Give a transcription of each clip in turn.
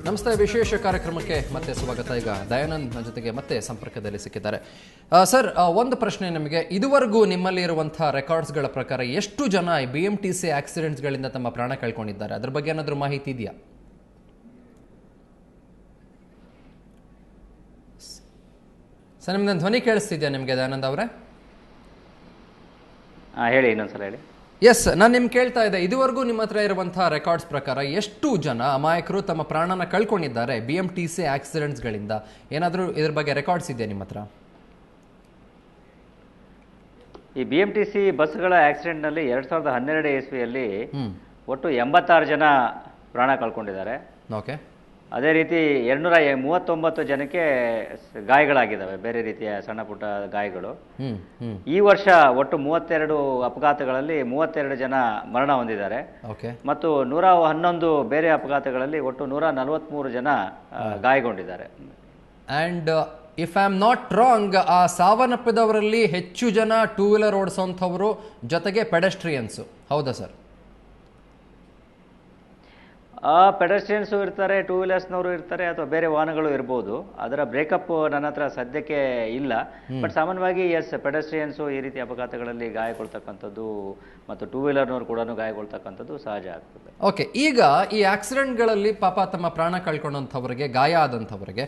ನಮಸ್ತೆ, ವಿಶೇಷ ಕಾರ್ಯಕ್ರಮಕ್ಕೆ ಮತ್ತೆ ಸ್ವಾಗತ. ಈಗ ದಯಾನಂದ್ ನನ್ನ ಜೊತೆಗೆ ಮತ್ತೆ ಸಂಪರ್ಕದಲ್ಲಿ ಸಿಕ್ಕಿದ್ದಾರೆ. ಸರ್, ಒಂದು ಪ್ರಶ್ನೆ ನಿಮಗೆ, ಇದುವರೆಗೂ ನಿಮ್ಮಲ್ಲಿ ಇರುವಂತಹ ರೆಕಾರ್ಡ್ಸ್ಗಳ ಪ್ರಕಾರ ಎಷ್ಟು ಜನ BMTC ಆಕ್ಸಿಡೆಂಟ್ಸ್ಗಳಿಂದ ತಮ್ಮ ಪ್ರಾಣ ಕಳ್ಕೊಂಡಿದ್ದಾರೆ? ಅದ್ರ ಬಗ್ಗೆ ಏನಾದರೂ ಮಾಹಿತಿ ಇದೆಯಾ? ಸರ್, ನಿಮ್ದು ಧ್ವನಿ ಕೇಳಿಸ್ತಿದ್ಯಾ ನಿಮಗೆ ದಯಾನಂದ್ ಅವರೇ? ಹೇಳಿ, ಇನ್ನೊಂದ್ಸಲ ಹೇಳಿ. ಎಸ್, ನಾನು ನಿಮ್ಗೆ ಕೇಳ್ತಾ ಇದ್ದೆ, ಇದುವರೆಗೂ ನಿಮ್ಮ ಹತ್ರ ಇರುವಂತಹ ರೆಕಾರ್ಡ್ಸ್ ಪ್ರಕಾರ ಎಷ್ಟು ಜನ ಅಮಾಯಕರು ತಮ್ಮ ಪ್ರಾಣನ ಕಳ್ಕೊಂಡಿದ್ದಾರೆ BMTC ಆಕ್ಸಿಡೆಂಟ್ಸ್ಗಳಿಂದ? ಏನಾದರೂ ಇದ್ರ ಬಗ್ಗೆ ರೆಕಾರ್ಡ್ಸ್ ಇದೆಯಾ ನಿಮ್ಮ ಹತ್ರ? ಈ BMTC ಬಸ್ಗಳ ಆಕ್ಸಿಡೆಂಟ್ನಲ್ಲಿ 2012 ಇಸ್ವಿಯಲ್ಲಿ ಒಟ್ಟು 86 ಜನ ಪ್ರಾಣ ಕಳ್ಕೊಂಡಿದ್ದಾರೆ. ಓಕೆ. ಅದೇ ರೀತಿ 239 ಜನಕ್ಕೆ ಗಾಯಗಳಾಗಿದ್ದಾವೆ, ಬೇರೆ ರೀತಿಯ ಸಣ್ಣ ಪುಟ್ಟ ಗಾಯಗಳು. ಈ ವರ್ಷ ಒಟ್ಟು 32 ಅಪಘಾತಗಳಲ್ಲಿ 32 ಜನ ಮರಣ ಹೊಂದಿದ್ದಾರೆ ಮತ್ತು 111 ಬೇರೆ ಅಪಘಾತಗಳಲ್ಲಿ ಒಟ್ಟು 143 ಜನ ಗಾಯಗೊಂಡಿದ್ದಾರೆ. And if I am not wrong, ಆ ಸಾವನ್ನಪ್ಪಿದವರಲ್ಲಿ ಹೆಚ್ಚು ಜನ ಟೂ ವೀಲರ್ ಓಡಿಸೋಂಥವ್ರು ಜೊತೆಗೆ ಪೆಡೆಸ್ಟ್ರಿಯನ್ಸು, ಹೌದಾ ಸರ್? ಪೆಡೆಸ್ಟ್ರಿಯನ್ಸು ಇರ್ತಾರೆ, ಟೂ ವೀಲರ್ಸ್ನವರು ಇರ್ತಾರೆ, ಅಥವಾ ಬೇರೆ ವಾಹನಗಳು ಇರ್ಬೋದು. ಅದರ ಬ್ರೇಕಪ್ ನನ್ನ ಹತ್ರ ಸದ್ಯಕ್ಕೆ ಇಲ್ಲ. ಬಟ್ ಸಾಮಾನ್ಯವಾಗಿ ಪೆಡೆಸ್ಟ್ರಿಯನ್ಸು ಈ ರೀತಿ ಅಪಘಾತಗಳಲ್ಲಿ ಗಾಯಗೊಳ್ತಕ್ಕಂಥದ್ದು ಮತ್ತು ಟೂ ವೀಲರ್ನವರು ಕೂಡ ಗಾಯಗೊಳ್ತಕ್ಕಂಥದ್ದು ಸಹಜ ಆಗ್ತದೆ. ಓಕೆ, ಈಗ ಈ ಆಕ್ಸಿಡೆಂಟ್ಗಳಲ್ಲಿ ಪಾಪ ತಮ್ಮ ಪ್ರಾಣ ಕಳ್ಕೊಂಡಂಥವ್ರಿಗೆ, ಗಾಯ ಆದಂಥವ್ರಿಗೆ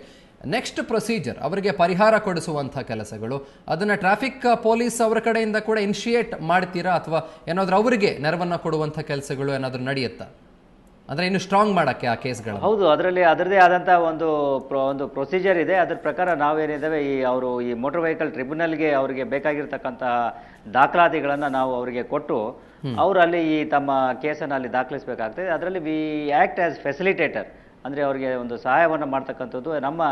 ನೆಕ್ಸ್ಟ್ ಪ್ರೊಸೀಜರ್, ಅವರಿಗೆ ಪರಿಹಾರ ಕೊಡಿಸುವಂಥ ಕೆಲಸಗಳು, ಅದನ್ನು ಟ್ರಾಫಿಕ್ ಪೊಲೀಸ್ ಅವರ ಕಡೆಯಿಂದ ಕೂಡ ಇನಿಷಿಯೇಟ್ ಮಾಡ್ತೀರಾ, ಅಥವಾ ಏನಾದರೂ ಅವರಿಗೆ ನೆರವನ್ನು ಕೊಡುವಂಥ ಕೆಲಸಗಳು ಏನಾದರೂ ನಡೆಯುತ್ತಾ? ಅಂದ್ರೆ ಇನ್ನು ಸ್ಟ್ರಾಂಗ್ ಮಾಡಕ್ಕೆ ಆ ಕೇಸ್ಗಳು? ಹೌದು, ಅದರಲ್ಲಿ ಅದರದೇ ಆದಂಥ ಒಂದು ಪ್ರೊಸೀಜರ್ ಇದೆ. ಅದ್ರ ಪ್ರಕಾರ ನಾವೇನಿದ್ದಾವೆ, ಈ ಮೋಟರ್ ವೆಹಿಕಲ್ ಟ್ರಿಬ್ಯುನಲ್ಗೆ ಅವರಿಗೆ ಬೇಕಾಗಿರ್ತಕ್ಕಂತಹ ದಾಖಲಾತಿಗಳನ್ನು ನಾವು ಅವರಿಗೆ ಕೊಟ್ಟು ಅವರು ಅಲ್ಲಿ ಈ ತಮ್ಮ ಕೇಸನ್ನು ಅಲ್ಲಿ ದಾಖಲಿಸಬೇಕಾಗ್ತದೆ. ಅದರಲ್ಲಿ ವಿ ಆ್ಯಕ್ಟ್ ಆಸ್ ಫೆಸಿಲಿಟೇಟರ್, ಅಂದರೆ ಅವರಿಗೆ ಒಂದು ಸಹಾಯವನ್ನು ಮಾಡ್ತಕ್ಕಂಥದ್ದು. ನಮ್ಮ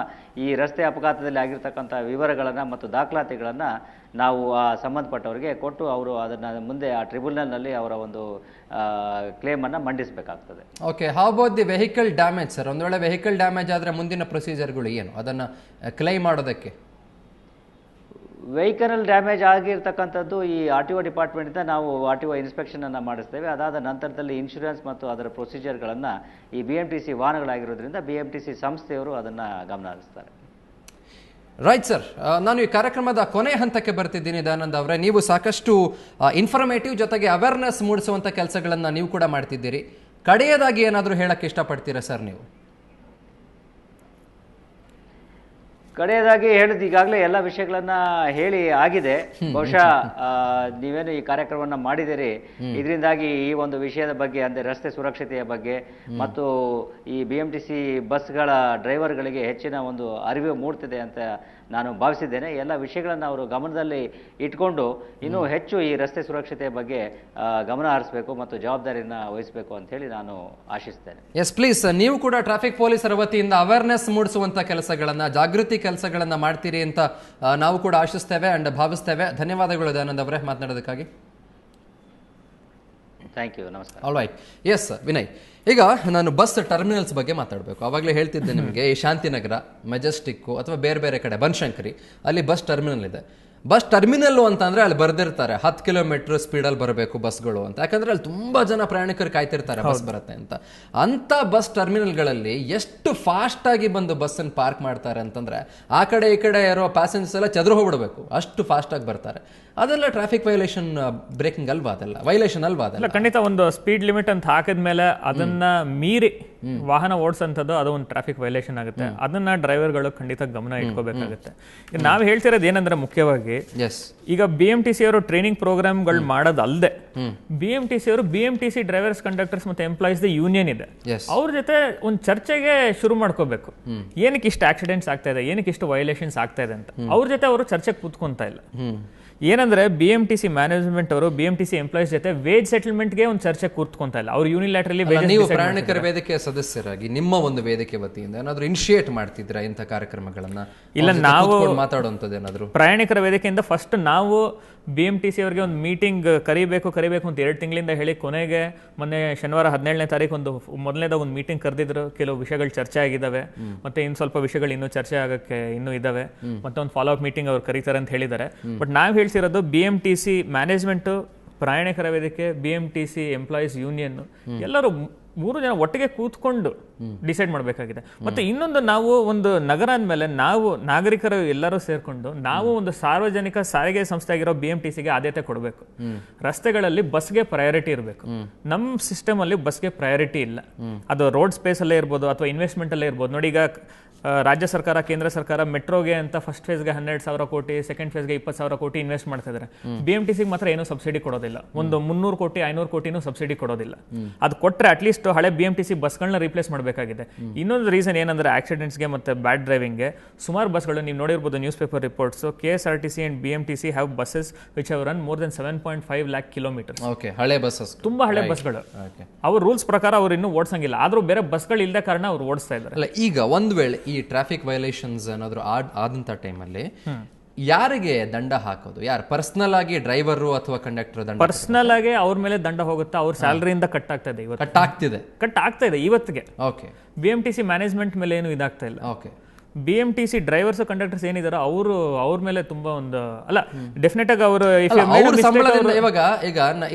ಈ ರಸ್ತೆ ಅಪಘಾತದಲ್ಲಿ ಆಗಿರ್ತಕ್ಕಂಥ ವಿವರಗಳನ್ನು ಮತ್ತು ದಾಖಲಾತಿಗಳನ್ನು ನಾವು ಆ ಸಂಬಂಧಪಟ್ಟವರಿಗೆ ಕೊಟ್ಟು ಅವರು ಅದನ್ನು ಮುಂದೆ ಆ ಟ್ರಿಬ್ಯುನಲ್ನಲ್ಲಿ ಅವರ ಒಂದು ಕ್ಲೇಮನ್ನು ಮಂಡಿಸಬೇಕಾಗ್ತದೆ. Okay, how about the vehicle damage sir? ಒಂದು ವೇಳೆ ವೆಹಿಕಲ್ ಡ್ಯಾಮೇಜ್ ಆದರೆ ಮುಂದಿನ ಪ್ರೊಸೀಜರ್ಗಳು ಏನು, ಅದನ್ನು ಕ್ಲೈಮ್ ಮಾಡೋದಕ್ಕೆ? ವೆಹಿಕಲ್ ಡ್ಯಾಮೇಜ್ ಆಗಿರ್ತಕ್ಕಂಥದ್ದು ಈ RTO ಡಿಪಾರ್ಟ್ಮೆಂಟಿಂದ ನಾವು RTO ಇನ್ಸ್ಪೆಕ್ಷನನ್ನು ಮಾಡಿಸ್ತೇವೆ. ಅದಾದ ನಂತರದಲ್ಲಿ ಇನ್ಶೂರೆನ್ಸ್ ಮತ್ತು ಅದರ ಪ್ರೊಸೀಜರ್ಗಳನ್ನು ಈ BMTC ವಾಹನಗಳಾಗಿರೋದ್ರಿಂದ BMTC ಸಂಸ್ಥೆಯವರು ಅದನ್ನು ಗಮನ ಹರಿಸ್ತಾರೆ. ರೈಟ್ ಸರ್, ನಾನು ಈ ಕಾರ್ಯಕ್ರಮದ ಕೊನೆ ಹಂತಕ್ಕೆ ಬರ್ತಿದ್ದೀನಿ. ದಯಾನಂದ್ ಅವರೇ, ನೀವು ಸಾಕಷ್ಟು ಇನ್ಫಾರ್ಮೇಟಿವ್ ಜೊತೆಗೆ ಅವೇರ್ನೆಸ್ ಮೂಡಿಸುವಂಥ ಕೆಲಸಗಳನ್ನು ನೀವು ಕೂಡ ಮಾಡ್ತಿದ್ದೀರಿ. ಕಡೆಯದಾಗಿ ಏನಾದರೂ ಹೇಳಕ್ಕೆ ಇಷ್ಟಪಡ್ತೀರಾ ಸರ್ ನೀವು? ಕಡೆಯದಾಗಿ ಹೇಳಿದ ಈಗಾಗಲೇ ಎಲ್ಲ ವಿಷಯಗಳನ್ನ ಹೇಳಿ ಆಗಿದೆ. ಬಹುಶಃ ನೀವೇನು ಈ ಕಾರ್ಯಕ್ರಮವನ್ನು ಮಾಡಿದಿರಿ, ಇದರಿಂದಾಗಿ ಈ ಒಂದು ವಿಷಯದ ಬಗ್ಗೆ, ಅಂದರೆ ರಸ್ತೆ ಸುರಕ್ಷತೆಯ ಬಗ್ಗೆ ಮತ್ತು ಈ BMTC ಬಸ್ಗಳ ಡ್ರೈವರ್ಗಳಿಗೆ ಹೆಚ್ಚಿನ ಒಂದು ಅರಿವು ಮೂಡ್ತಿದೆ ಅಂತ ನಾನು ಭಾವಿಸಿದ್ದೇನೆ. ಎಲ್ಲ ವಿಷಯಗಳನ್ನು ಅವರು ಗಮನದಲ್ಲಿ ಇಟ್ಕೊಂಡು ಇನ್ನೂ ಹೆಚ್ಚು ಈ ರಸ್ತೆ ಸುರಕ್ಷತೆಯ ಬಗ್ಗೆ ಗಮನ ಹರಿಸಬೇಕು ಮತ್ತು ಜವಾಬ್ದಾರಿಯನ್ನು ವಹಿಸಬೇಕು ಅಂತ ಹೇಳಿ ನಾನು ಆಶಿಸ್ತೇನೆ. ಎಸ್ ಪ್ಲೀಸ್, ನೀವು ಕೂಡ ಟ್ರಾಫಿಕ್ ಪೊಲೀಸರ ವತಿಯಿಂದ ಅವೇರ್ನೆಸ್ ಮೂಡಿಸುವಂಥ ಕೆಲಸಗಳನ್ನು, ಜಾಗೃತಿ ಕೆಲಸಗಳನ್ನು ಮಾಡ್ತೀರಿ ಅಂತ ನಾವು ಕೂಡ ಆಶಿಸ್ತೇವೆ ಅಂಡ್ ಭಾವಿಸ್ತೇವೆ. ಧನ್ಯವಾದಗಳು ದಯಾನಂದ್ ಅವರೇ ಮಾತನಾಡೋದಕ್ಕಾಗಿ. ಥ್ಯಾಂಕ್ ಯು, ನಮಸ್ಕಾರ. All right. ಎಸ್ ವಿನಯ್, ಈಗ ನಾನು ಬಸ್ ಟರ್ಮಿನಲ್ಸ್ ಬಗ್ಗೆ ಮಾತಾಡಬೇಕು. ಆವಾಗಲೇ ಹೇಳ್ತಿದ್ದೆ ನಿಮಗೆ, ಈ ಶಾಂತಿನಗರ, ಮೆಜೆಸ್ಟಿಕ್ಕು ಅಥವಾ ಬೇರೆ ಬೇರೆ ಕಡೆ ಬನಶಂಕರಿ ಅಲ್ಲಿ ಬಸ್ ಟರ್ಮಿನಲ್ ಇದೆ. ಬಸ್ ಟರ್ಮಿನಲ್ಲು ಅಂತಂದರೆ ಅಲ್ಲಿ ಬರೆದಿರ್ತಾರೆ 10 ಕಿಲೋಮೀಟರ್ ಸ್ಪೀಡಲ್ಲಿ ಬರಬೇಕು ಬಸ್ಗಳು ಅಂತ. ಯಾಕಂದರೆ ಅಲ್ಲಿ ತುಂಬ ಜನ ಪ್ರಯಾಣಿಕರು ಕಾಯ್ತಿರ್ತಾರೆ ಬಸ್ ಬರುತ್ತೆ ಅಂತ. ಅಂಥ ಬಸ್ ಟರ್ಮಿನಲ್ಗಳಲ್ಲಿ ಎಷ್ಟು ಫಾಸ್ಟಾಗಿ ಬಂದು ಬಸ್ಸನ್ನು ಪಾರ್ಕ್ ಮಾಡ್ತಾರೆ ಅಂತಂದರೆ ಆ ಕಡೆ ಈ ಕಡೆ ಇರೋ ಪ್ಯಾಸೆಂಜರ್ಸ್ ಎಲ್ಲ ಚದುರು ಹೋಗ್ಬಿಡ್ಬೇಕು, ಅಷ್ಟು ಫಾಸ್ಟಾಗಿ ಬರ್ತಾರೆ. ಅದೆಲ್ಲ ಟ್ರಾಫಿಕ್ ವೈಲೇಷನ್ ಬ್ರೇಕಿಂಗ್ ಅಲ್ವಾ? ಅದೆಲ್ಲ ವೈಲೇಷನ್ ಅಲ್ವಾ? ಅದೆಲ್ಲ ಖಂಡಿತ. ಒಂದು ಸ್ಪೀಡ್ ಲಿಮಿಟ್ ಅಂತ ಹಾಕಿದ್ಮೇಲೆ ಅದನ್ನ ಮೀರಿ ವಾಹನ ಓಡಿಸಂಥದ್ದು ಅದು ಒಂದು ಟ್ರಾಫಿಕ್ ವೈಲೇಷನ್ ಆಗುತ್ತೆ. ಅದನ್ನ ಡ್ರೈವರ್ಗಳು ಖಂಡಿತ ಗಮನ ಇಟ್ಕೋಬೇಕಾಗುತ್ತೆ. ನಾವು ಹೇಳ್ತಿರೋದು ಏನಂದ್ರೆ, ಮುಖ್ಯವಾಗಿ ಈಗ BMTC ಅವರು ಟ್ರೈನಿಂಗ್ ಪ್ರೋಗ್ರಾಮ್ಗಳು ಮಾಡೋದಲ್ಲದೆ BMTC ಅವರು BMTC ಡ್ರೈವರ್ಸ್, ಕಂಡಕ್ಟರ್ಸ್ ಮತ್ತೆ ಎಂಪ್ಲಾಯೀಸ್ ಯೂನಿಯನ್ ಇದೆ, ಅವ್ರ ಜೊತೆ ಒಂದು ಚರ್ಚೆಗೆ ಶುರು ಮಾಡ್ಕೋಬೇಕು. ಏನಕ್ಕೆ ಇಷ್ಟು ಆಕ್ಸಿಡೆಂಟ್ಸ್ ಆಗ್ತಾ ಇದೆ, ಏನಕ್ಕೆ ಇಷ್ಟು ವೈಲೇಷನ್ಸ್ ಆಗ್ತಾ ಇದೆ ಅಂತ ಅವ್ರ ಜೊತೆ ಅವರು ಚರ್ಚೆಗೆ ಕೂತ್ಕೊಂತ ಇಲ್ಲ. ಏನಂದ್ರೆ BMTC ಮ್ಯಾನೇಜ್ಮೆಂಟ್ ಅವರು BMTC ಎಂಪ್ಲಾಯೀಸ್ ಜೊತೆ ವೇಜ್ ಸೆಟಲ್ಮೆಂಟ್ಗೆ ಒಂದು ಚರ್ಚೆ ಕೂತ್ಕೊಂತ ಇಲ್ಲ. ಅವರು ಯೂನಿಲ್ಯಾಟ್ರಲಿ ನೀವು ಪ್ರಯಾಣಿಕರ ವೇದಿಕೆ ಸದಸ್ಯರಾಗಿ ನಿಮ್ಮ ಒಂದು ವೇದಿಕೆ ವತಿಯಿಂದ ಏನಾದರೂ ಇನಿಷಿಯೇಟ್ ಮಾಡ್ತಿದ್ದೀರಾ ಇಂಥ ಕಾರ್ಯಕ್ರಮಗಳನ್ನ? ಇಲ್ಲ, ನಾವು ಮಾತಾಡುವಂಥದ್ದು ಏನಾದರೂ ಪ್ರಯಾಣಿಕರ ವೇದಿಕೆಯಿಂದ ಫಸ್ಟ್ ನಾವು BMTC ಅವರಿಗೆ ಒಂದು ಮೀಟಿಂಗ್ ಕರಿಬೇಕು ಅಂತ 2 ತಿಂಗಳಿಂದ ಹೇಳಿ, ಕೊನೆಗೆ ಮೊನ್ನೆ ಶನಿವಾರ 17ನೇ ತಾರೀಕು ಮೊದಲನೇದಾಗ ಒಂದು ಮೀಟಿಂಗ್ ಕರೆದಿದ್ರು. ಕೆಲವು ವಿಷಯಗಳು ಚರ್ಚೆ ಆಗಿದ್ದಾವೆ, ಮತ್ತೆ ಇನ್ನು ಸ್ವಲ್ಪ ವಿಷಯಗಳು ಇನ್ನೂ ಚರ್ಚೆ ಆಗಕ್ಕೆ ಇನ್ನೂ ಇದ್ದಾವೆ. ಮತ್ತೆ ಒಂದು ಫಾಲೋ ಅಪ್ ಮೀಟಿಂಗ್ ಅವ್ರು ಕರೀತಾರೆ ಅಂತ ಹೇಳಿದ್ದಾರೆ. ಬಟ್ ನಾವು ಹೇಳ್ತಿರೋದು BMTC ಮ್ಯಾನೇಜ್ಮೆಂಟು, ಪ್ರಯಾಣಿಕರ ವೇದಿಕೆ, BMTC ಎಂಪ್ಲಾಯೀಸ್ ಯೂನಿಯನ್ ಎಲ್ಲರೂ ಮೂರು ಜನ ಒಟ್ಟಿಗೆ ಕೂತ್ಕೊಂಡು ಡಿಸೈಡ್ ಮಾಡಬೇಕಾಗಿದೆ. ಮತ್ತೆ ಇನ್ನೊಂದು, ನಾವು ಒಂದು ನಗರ ಅಂದಮೇಲೆ ನಾವು ನಾಗರಿಕರು ಎಲ್ಲರೂ ಸೇರ್ಕೊಂಡು ನಾವು ಒಂದು ಸಾರ್ವಜನಿಕ ಸಾರಿಗೆ ಸಂಸ್ಥೆ ಆಗಿರೋ BMTCಗೆ ಆದ್ಯತೆ ಕೊಡಬೇಕು. ರಸ್ತೆಗಳಲ್ಲಿ ಬಸ್ಗೆ ಪ್ರಯಾರಿಟಿ ಇರಬೇಕು. ನಮ್ಮ ಸಿಸ್ಟಮ್ ಅಲ್ಲಿ ಬಸ್ಗೆ ಪ್ರಯಾರಿಟಿ ಇಲ್ಲ. ಅದು ರೋಡ್ ಸ್ಪೇಸ್ ಅಲ್ಲೇ ಇರ್ಬೋದು ಅಥವಾ ಇನ್ವೆಸ್ಟ್ಮೆಂಟ್ ಅಲ್ಲೇ ಇರ್ಬೋದು. ನೋಡಿ, ಈಗ ರಾಜ್ಯ ಸರ್ಕಾರ, ಕೇಂದ್ರ ಸರ್ಕಾರ ಮೆಟ್ರೋಗೆ ಅಂತ ಫಸ್ಟ್ ಫೇಸ್ಗೆ 12,000 ಕೋಟಿ, ಸೆಕೆಂಡ್ ಫೇಸ್ಗೆ 20,000 ಕೋಟಿ ಇನ್ವೆಸ್ಟ್ ಮಾಡ್ತಾ ಇದ್ದಾರೆ. BMTCಗೆ ಮಾತ್ರ ಏನೂ ಸಬ್ಸಿಡಿ ಕೊಡೋದಿಲ್ಲ. ಒಂದು 300 ಕೋಟಿ 500 ಕೋಟಿನೂ ಸಬ್ಸಿಡಿ ಕೊಡೋದಿಲ್ಲ. ಅದು ಕೊಟ್ಟರೆ ಅಟ್ಲೀಸ್ಟ್ ಹಳೆ BMTC ಬಸ್ಗಳನ್ನ ರಿಪ್ಲೇಸ್ ಮಾಡಬೇಕಾಗಿದೆ. ಇನ್ನೊಂದು ರೀಸನ್ ಏನಂದ್ರೆ ಆಕ್ಸಿಡೆಂಟ್ಸ್ಗೆ ಮತ್ತೆ ಬ್ಯಾಡ್ ಡ್ರೈವಿಂಗ್ಗೆ ಸುಮಾರು ಬಸ್ಗಳು ನೀವು ನೋಡಿರ್ಬೋದು news paper reports. KSRTC and BMTC have buses which have run more than 7.5 lakh kilometers. ಹಳೆ ಬಸ್ಸಸ್, ತುಂಬಾ ಹಳೆ ಬಸ್ಗಳು. ಅವ್ರ ರೂಲ್ಸ್ ಪ್ರಕಾರ ಅವ್ರು ಇನ್ನೂ ಓಡಿಸಂಗಿಲ್ಲ. ಆದ್ರೂ ಬೇರೆ ಬಸ್ಗಳು ಇಲ್ಲದ ಕಾರಣ ಅವ್ರು ಓಡಿಸ್ತಾ ಇದ್ದಾರೆ. ಅಲ್ಲ, ಈಗ ಒಂದ್ ವೇಳೆ ಈ ಟ್ರಾಫಿಕ್ ವೈಲೇಷನ್ಸ್ ಏನಾದ್ರು ಆದಂತ ಟೈಮಲ್ಲಿ ಯಾರಿಗೆ ದಂಡ ಹಾಕೋದು? ಯಾರು ಪರ್ಸನಲ್ ಆಗಿ ಡ್ರೈವರು ಅಥವಾ ಕಂಡಕ್ಟರ್ ದಂಡ? ಪರ್ಸನಲ್ ಆಗಿ ಅವ್ರ ಮೇಲೆ ದಂಡ ಹೋಗುತ್ತಾ, ಅವ್ರ ಸ್ಯಾಲರಿಯಿಂದ ಕಟ್ ಆಗ್ತಾ ಇದೆ. ಕಟ್ ಆಗ್ತಾ ಇದೆ ಇವತ್ತಿಗೆ. ಓಕೆ. BMTC ಮ್ಯಾನೇಜ್ಮೆಂಟ್ ಮೇಲೆ ಏನು ಇದಾಗ್ತಾ ಇಲ್ಲ. ಓಕೆ. BMTC ಡ್ರೈವರ್ಸ್ ಕಂಡಕ್ಟರ್ಸ್ ಏನಿದಾರೋ ಅವ್ರ ಮೇಲೆ ತುಂಬಾ ಒಂದು ಅಲ್ಲ, ಡೆಫಿನೆಟ್ ಆಗಿ ಅವರು ಸಂಬಳದಿಂದ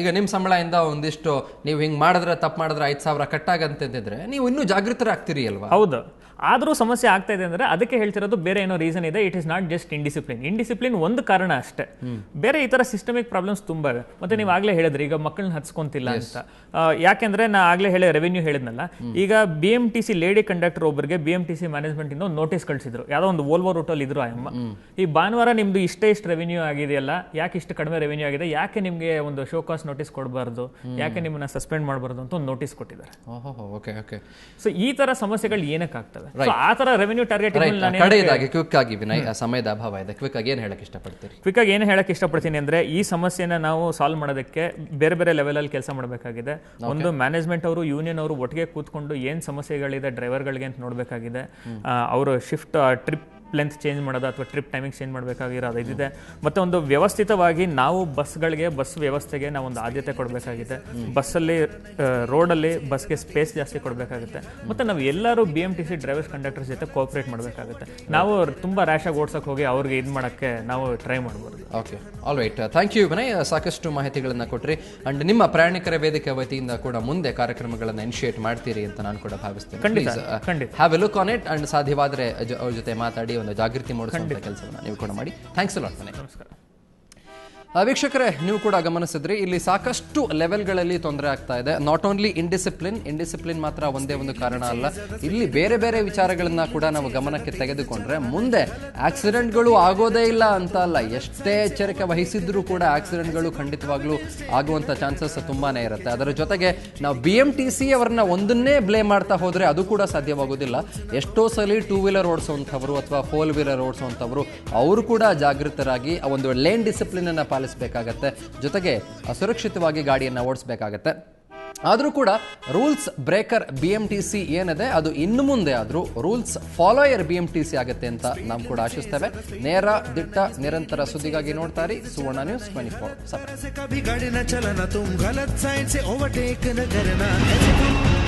ಈಗ ನಿಮ್ ಸಂಬಳದಿಂದ ಒಂದಿಷ್ಟು ನೀವು ಹಿಂಗ್ ಮಾಡಿದ್ರೆ, ತಪ್ಪು ಮಾಡಿದ್ರೆ 5,000 ಕಟ್ ಆಗಂತಿದ್ರೆ ನೀವು ಇನ್ನೂ ಜಾಗೃತರಾಗ್ತೀರಿ ಅಲ್ವಾ? ಹೌದು. ಆದ್ರೂ ಸಮಸ್ಯೆ ಆಗ್ತಾ ಇದೆ ಅಂದ್ರೆ ಅದಕ್ಕೆ ಹೇಳ್ತಿರೋದು ಬೇರೆ ಏನೋ ರೀಸನ್ ಇದೆ. It is not just indiscipline ಒಂದು ಕಾರಣ ಅಷ್ಟೇ. ಬೇರೆ ಈ ತರ ಸಿಸ್ಟಮಿಕ್ ಪ್ರಾಬ್ಲಮ್ಸ್ ತುಂಬಾ ಇವೆ. ಮತ್ತೆ ನೀವು ಆಗ್ಲೇ ಹೇಳಿದ್ರಿ ಈಗ ಮಕ್ಕಳನ್ನ ಹಚ್ಕೊಂತಿಲ್ಲ ಅಂತ. ಯಾಕೆಂದ್ರೆ ನಾ ಆಗ್ಲೇ ರೆವೆನ್ಯೂ ಹೇಳಿದ್ನಲ್ಲ, ಈಗ BMTC ಲೇಡಿ ಕಂಡಕ್ಟರ್ ಒಬ್ಬರಿಗೆ BMTC ಮ್ಯಾನೇಜ್ಮೆಂಟ್ ಇಂದ ನೋಟಿಸ್ ಕಳಿಸಿದ್ರು. ಯಾವ್ದೋ ಒಂದು ವೋಲ್ವೋ ರೂಟಲ್ಲಿ ಇದ್ರು ಅಮ್ಮ, ಈ ಭಾನುವಾರ ನಿಮ್ದು ಇಷ್ಟು ರೆವೆನ್ಯೂ ಆಗಿದೆಯಲ್ಲ, ಯಾಕೆ ಇಷ್ಟು ಕಡಿಮೆ ರೆವೆನ್ಯೂ ಆಗಿದೆ, ಯಾಕೆ ನಿಮ್ಗೆ ಒಂದು ಶೋ ಕಾಸ್ ನೋಟಿಸ್ ಕೊಡಬಾರ್ದು, ಯಾಕೆ ನಿಮ್ಮನ್ನ ಸಸ್ಪೆಂಡ್ ಮಾಡಬಾರ್ದು ಅಂತ ಒಂದು ನೋಟಿಸ್ ಕೊಟ್ಟಿದ್ದಾರೆ. ಸೊ ಈ ತರ ಸಮಸ್ಯೆಗಳು ಏನಕ್ಕಾಗ್ತವೆ? ಆ ತರ ರೆವೆನ್ಯೂ ಟಾರ್ಗೆಟ್. ಕ್ವಿಕ್ ಆಗಿ ವಿನಯ್, ಸಮಯದ ಅಭಾವ ಇದೆ, ಕ್ವಿಕ್ ಆಗಿ ಏನು ಹೇಳಕ್ ಇಷ್ಟಪಡ್ತೀರಿ? ಕ್ವಿಕ್ ಆಗಿ ಏನು ಹೇಳಕ್ ಇಷ್ಟಪಡ್ತೀನಿ ಅಂದ್ರೆ, ಈ ಸಮಸ್ಯೆನ ನಾವು ಸಾಲ್ವ್ ಮಾಡೋದಕ್ಕೆ ಬೇರೆ ಬೇರೆ ಲೆವೆಲ್ ಅಲ್ಲಿ ಕೆಲಸ ಮಾಡಬೇಕಾಗಿದೆ. ಒಂದು ಮ್ಯಾನೇಜ್ಮೆಂಟ್ ಅವರು, ಯೂನಿಯನ್ ಅವರು ಒಟ್ಟಿಗೆ ಕೂತ್ಕೊಂಡು ಏನ್ ಸಮಸ್ಯೆಗಳಿದೆ ಡ್ರೈವರ್ಗಳಿಗೆ ಅಂತ ನೋಡ್ಬೇಕಾಗಿದೆ. ಅವರು ಶಿಫ್ಟ್ ಟ್ರಿಪ್ ಲೆಂತ್ ಚೇಂಜ್ ಮಾಡೋದು ಅಥವಾ ಟ್ರಿಪ್ ಟೈಮಿಂಗ್ ಚೇಂಜ್ ಮಾಡಬೇಕಾಗಿರೋದು ಇದಿದೆ. ಮತ್ತು ಒಂದು ವ್ಯವಸ್ಥಿತವಾಗಿ ನಾವು ಬಸ್ಗಳಿಗೆ, ಬಸ್ ವ್ಯವಸ್ಥೆಗೆ ನಾವು ಒಂದು ಆದ್ಯತೆ ಕೊಡಬೇಕಾಗಿದೆ. ಬಸ್ಸಲ್ಲಿ, ರೋಡಲ್ಲಿ ಬಸ್ಗೆ ಸ್ಪೇಸ್ ಜಾಸ್ತಿ ಕೊಡಬೇಕಾಗುತ್ತೆ. ಮತ್ತು ನಾವು ಎಲ್ಲರೂ BMTC ಡ್ರೈವರ್ಸ್ ಕಂಡಕ್ಟರ್ಸ್ ಜೊತೆ ಕೋಆಪರೇಟ್ ಮಾಡಬೇಕಾಗುತ್ತೆ. ನಾವು ತುಂಬ ರ್ಯಾಶಾಗಿ ಓಡ್ಸೋಕೆ ಹೋಗಿ ಅವ್ರಿಗೆ ಇದು ಮಾಡೋಕ್ಕೆ ನಾವು ಟ್ರೈ ಮಾಡ್ಬೋದು. Okay, all right, thank you Vinay. ಸಾಕಷ್ಟು ಮಾಹಿತಿಗಳನ್ನು ಕೊಟ್ಟರಿ. ಅಂಡ್ ನಿಮ್ಮ ಪ್ರಯಾಣಿಕರ ವೇದಿಕೆ ವತಿಯಿಂದ ಕೂಡ ಮುಂದೆ ಕಾರ್ಯಕ್ರಮಗಳನ್ನು ಇನಿಷಿಯೇಟ್ ಮಾಡ್ತೀರಿ ಅಂತ ನಾನು ಕೂಡ ಭಾವಿಸ್ತೇನೆ. ಖಂಡಿತ have A look on it. And ಸಾಧ್ಯವಾದರೆ ಅವ್ರ ಜೊತೆ ಮಾತಾಡಿ ಒಂದು ಜಾಗೃತಿ ಮೂಡಿಸುವಂತ ಕೆಲಸವನ್ನು ನೀವು ಕೂಡ ಮಾಡಿ. Thanks a lot Vinay. ನಮಸ್ಕಾರ. ವೀಕ್ಷಕರೇ, ನೀವು ಕೂಡ ಗಮನಿಸಿದ್ರಿ, ಇಲ್ಲಿ ಸಾಕಷ್ಟು ಲೆವೆಲ್ಗಳಲ್ಲಿ ತೊಂದರೆ ಆಗ್ತಾ ಇದೆ. ನಾಟ್ ಓನ್ಲಿ ಇಂಡಿಸಿಪ್ಲಿನ್ ಮಾತ್ರ ಒಂದೇ ಒಂದು ಕಾರಣ ಅಲ್ಲ, ಇಲ್ಲಿ ಬೇರೆ ಬೇರೆ ವಿಚಾರಗಳನ್ನ ಕೂಡ ನಾವು ಗಮನಕ್ಕೆ ತೆಗೆದುಕೊಂಡ್ರೆ ಮುಂದೆ ಆಕ್ಸಿಡೆಂಟ್ಗಳು ಆಗೋದೇ ಇಲ್ಲ ಅಂತ ಅಲ್ಲ, ಎಷ್ಟೇ ಎಚ್ಚರಿಕೆ ವಹಿಸಿದ್ರೂ ಕೂಡ ಆಕ್ಸಿಡೆಂಟ್ಗಳು ಖಂಡಿತವಾಗ್ಲೂ ಆಗುವಂಥ ಚಾನ್ಸಸ್ ತುಂಬಾನೇ ಇರುತ್ತೆ. ಅದರ ಜೊತೆಗೆ ನಾವು BMTC ಅವರನ್ನ ಒಂದನ್ನೇ ಬ್ಲೇಮ್ ಮಾಡ್ತಾ ಹೋದ್ರೆ ಅದು ಕೂಡ ಸಾಧ್ಯವಾಗೋದಿಲ್ಲ. ಎಷ್ಟೋ ಸಲ 2 ವೀಲರ್ ಓಡಿಸುವಂಥವ್ರು ಅಥವಾ 4 ವೀಲರ್ ಓಡಿಸುವಂಥವ್ರು ಅವರು ಕೂಡ ಜಾಗೃತರಾಗಿ ಒಂದು ಲೇನ್ ಡಿಸಿಪ್ಲಿನ್ ಅನ್ನು ಪಾಲಿಸಬೇಕಾಗತ್ತೆ. ಜೊತೆಗೆ ಸುರಕ್ಷಿತವಾಗಿ ಗಾಡಿಯನ್ನು ಓಡಿಸಬೇಕಾಗತ್ತೆ. ಆದರೂ ಕೂಡ ರೂಲ್ಸ್ ಬ್ರೇಕರ್ BMTC ಏನಿದೆ ಅದು ಇನ್ನು ಮುಂದೆ ಆದರೂ ರೂಲ್ಸ್ ಫಾಲೋಯರ್ BMTC ಆಗುತ್ತೆ ಅಂತ ನಾವು ಕೂಡ ಆಶಿಸ್ತೇವೆ. ನೇರ, ದಿಟ್ಟ, ನಿರಂತರ ಸುದ್ದಿಗಾಗಿ ನೋಡ್ತಾ ಇರಿ ಸುವರ್ಣ ನ್ಯೂಸ್ 24/7.